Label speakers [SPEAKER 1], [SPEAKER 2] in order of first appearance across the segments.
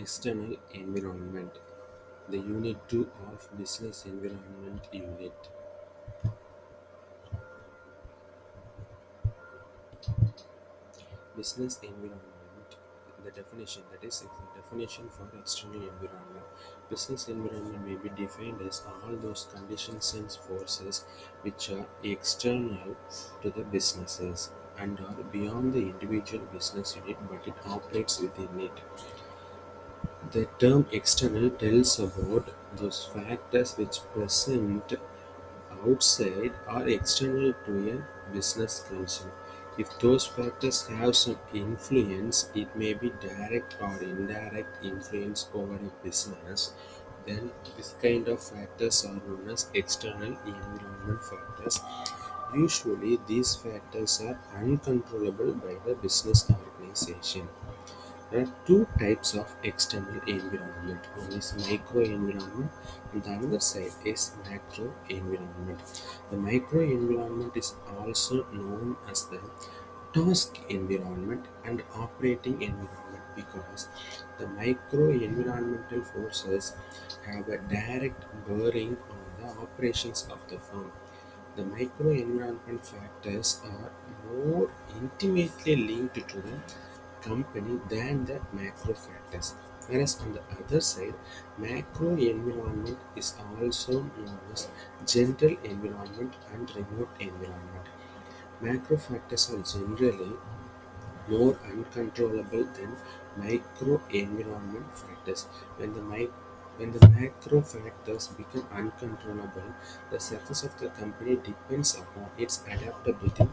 [SPEAKER 1] External environment, the Unit 2 of Business Environment Unit. Business environment, the definition, that is the definition for external environment. Business environment may be defined as all those conditions and forces which are external to the businesses and are beyond the individual business unit but it operates within it. The term external tells about those factors which present outside or external to a business concern. If those factors have some influence, it may be direct or indirect influence over a business, then this kind of factors are known as external environment factors. Usually, these factors are uncontrollable by the business organization. There are two types of external environment. One is micro environment and the other side is macro environment. The micro environment is also known as the task environment and operating environment because the micro environmental forces have a direct bearing on the operations of the firm. The micro environment factors are more intimately linked to the company than the macro factors. Whereas on the other side, macro environment is also known as general environment and remote environment. Macro factors are generally more uncontrollable than micro environment factors. When the macro factors become uncontrollable, the success of the company depends upon its adaptability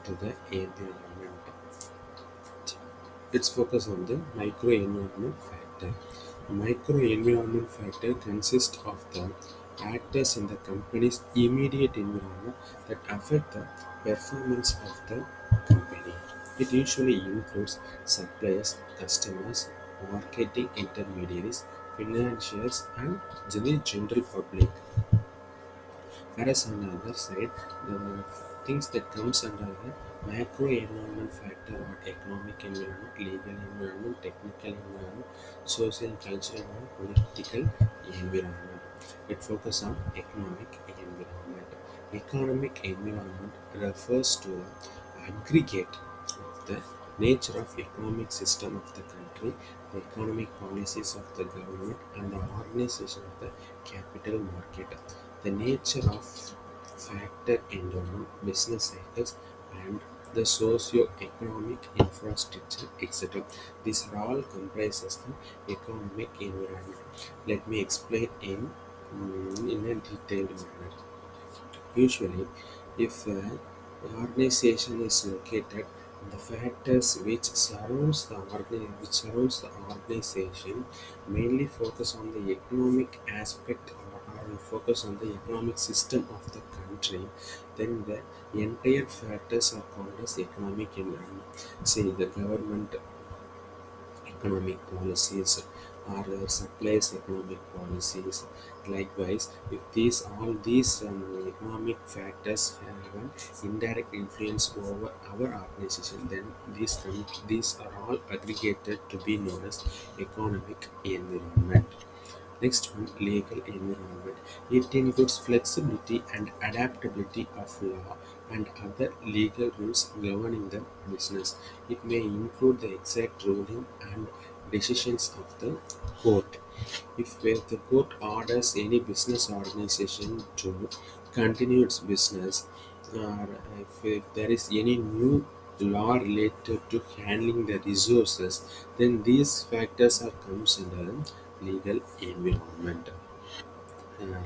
[SPEAKER 1] to the environment. Let's focus on the microenvironment factor. The microenvironment factor consists of the actors in the company's immediate environment that affect the performance of the company. It usually includes suppliers, customers, marketing intermediaries, financiers, and the general public. Whereas on the other side, the things that comes under the macro environment factor are economic environment, legal environment, technical environment, social and cultural environment, political environment. It focuses on economic environment. Economic environment refers to the aggregate of the nature of economic system of the country, the economic policies of the government, and the organization of the capital market. The nature of factor endowment, business cycles, and the socio-economic infrastructure, etc. These are all comprises the economic environment. Let me explain in a detailed manner. Usually, if an organization is located, the factors which surrounds the organization mainly focus on the economic aspect or focus on the economic system of the country, then the entire factors are called as economic environment. Say the government economic policies or supplies economic policies. Likewise, if all these economic factors have an indirect influence over our organization, then these are all aggregated to be known as economic environment. Next one, legal environment. It includes flexibility and adaptability of law and other legal rules governing the business. It may include the exact ruling and decisions of the court. If the court orders any business organization to continue its business, or if there is any new law related to handling the resources, then these factors are comes under legal environment.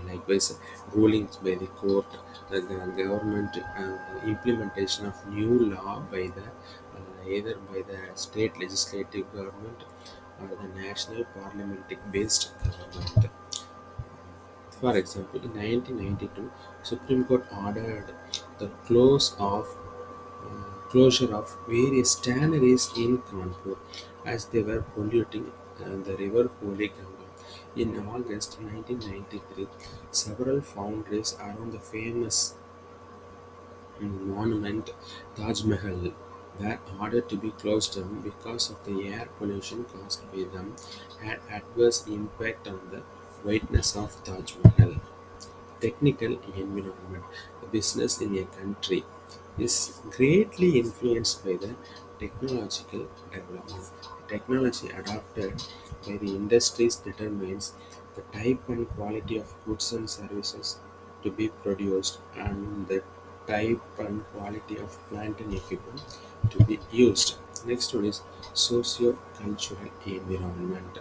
[SPEAKER 1] Likewise, rulings by the court, the government implementation of new law by the either by the state legislative government or the national parliamentary based government. For example, in 1992, Supreme Court ordered the closure of various tanneries in Kanpur as they were polluting the river Holy Ganga. In August 1993, several foundries around the famous monument Taj Mahal were ordered to be closed down because of the air pollution caused by them had adverse impact on the whiteness of Taj Mahal. Technical environment. The business in a country is greatly influenced by the technological development. Technology adopted by the industries determines the type and quality of goods and services to be produced and the type and quality of plant and equipment to be used. Next one is socio-cultural environment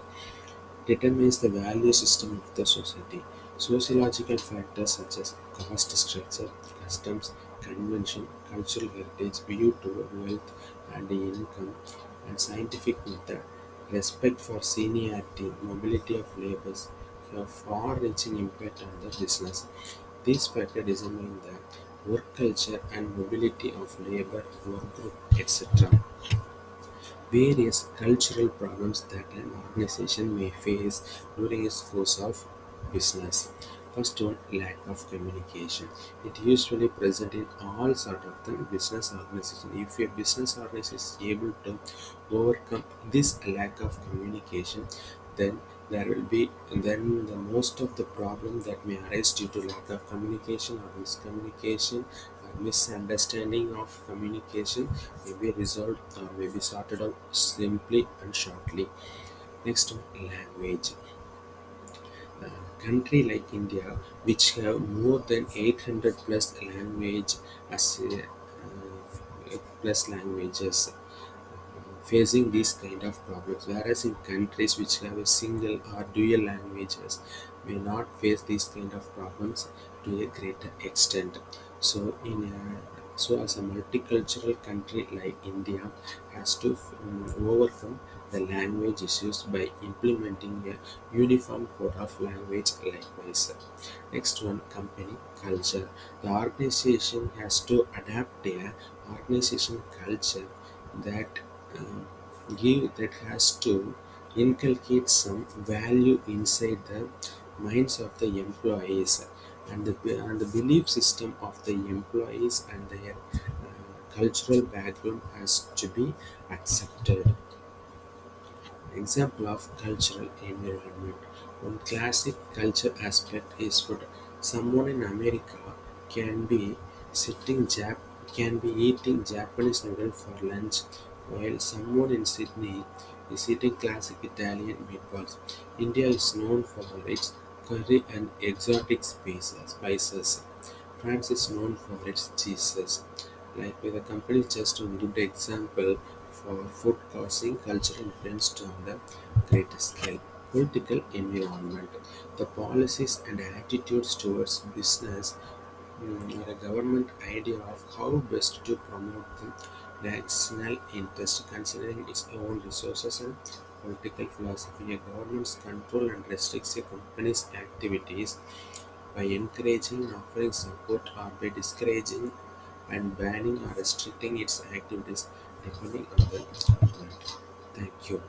[SPEAKER 1] determines the value system of the society. Sociological factors such as caste structure, customs, convention, cultural heritage, view toward wealth and income, and scientific method, respect for seniority, mobility of laborers have far-reaching impact on the business. These factors determine the work culture and mobility of labor, work group, etc. Various cultural problems that an organization may face during its course of business. First one, lack of communication. It usually present in all sort of the business organization. If a business organization is able to overcome this lack of communication, then there will be then the most of the problem that may arise due to lack of communication or miscommunication or misunderstanding of communication may be resolved or may be sorted out simply and shortly. Next one, language. Country like India, which have more than 800 plus language as plus languages, facing these kind of problems, whereas in countries which have a single or dual languages may not face these kind of problems to a greater extent. So as a multicultural country like India has to overcome the language issues by implementing a uniform code of language likewise. Next one, company culture. The organization has to adapt a organization culture that that has to inculcate some value inside the minds of the employees and the belief system of the employees and their cultural background has to be accepted. Example of cultural environment. One classic culture aspect is food. Someone in America can be sitting Jap can be eating Japanese noodle for lunch, while someone in Sydney is eating classic Italian meatballs. India is known for its curry and exotic spices. France is known for its cheeses. Like with the company is just a good example for food causing cultural influence on the greater scale. Political environment. The policies and attitudes towards business or a government idea of how best to promote the national interest considering its own resources and political philosophy. A government's control and restricts a company's activities by encouraging and offering support or by discouraging and banning or restricting its activities depending on the government. Thank you.